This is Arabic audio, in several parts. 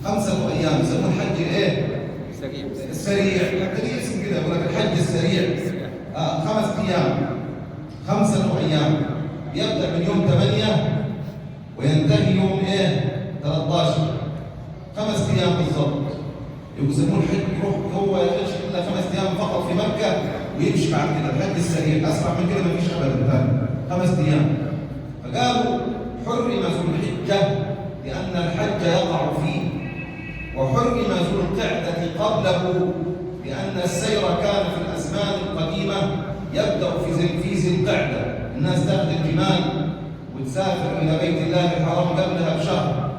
5 أيام يسموه الحج الإيه؟ السريع. حتى ليه اسم كده يقول لك الحج السريع. 5 أيام، 5 أيام، يبدأ من يوم 8 وينتهي يوم إيه؟ 13. 5 أيام بالضبط. يسموه الحج. يروح هو يعيش إلا 5 أيام فقط في مكة ويمشي بعد كده. الحج السريع أسرع من كده ما فيش أبدا ثاني. 5 أيام. فقالوا حرم ذو الحجة لأن الحج يقع فيه، وحرم ذو القعدة قبله لأن السير كان في الأزمان القديمة يبدأ في ذي القعدة. الناس تاخذ الجمال وتسافر إلى بيت الله الحرام قبلها بشهر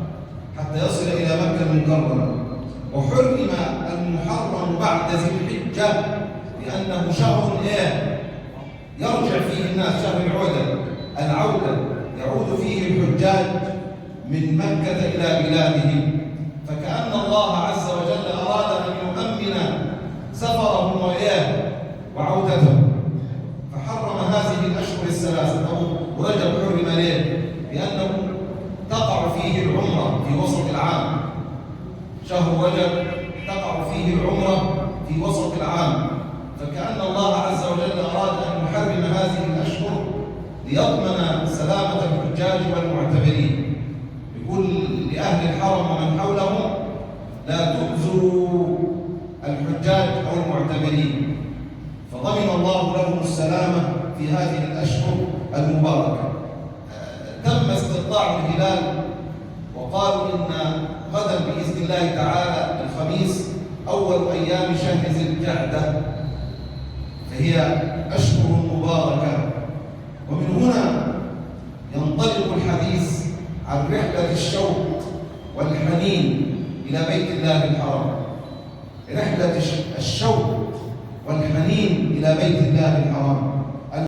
حتى يصل إلى مكة المكرمة. وحرم المحرم بعد ذي الحجة لأنه شهر يرجع فيه الناس، شهر العودة يعود فيه الحجاج من مكة إلى بلادهم. فكأن الله عز وجل أراد أن يؤمن سفرهم وعودتهم، فحرم هذه الأشهر الثلاثة. أو رجب حرم ليه؟ لأنه تقع فيه العمرة في وسط العام. شهر رجب تقع فيه العمرة في وسط العام، فكأن الله عز وجل أراد أن يحرم هذه الأشهر ليضمن سلامة الحجاج والمعتمرين. يقول لأهل الحرم ومن حولهم لا تؤذوا الحجاج أو المعتمرين، فضمن الله لهم السلامة في هذه الأشهر المباركة. تم استطلاع الهلال وقالوا إن غدا بإذن الله تعالى الخميس أول أيام شهر ذي القعدة، فهي أشهر مباركة. ومن هنا ينطلق الحديث عن رحلة الشوق والحنين إلى بيت الله الحرام. رحلة الشوق والحنين إلى بيت الله الحرام.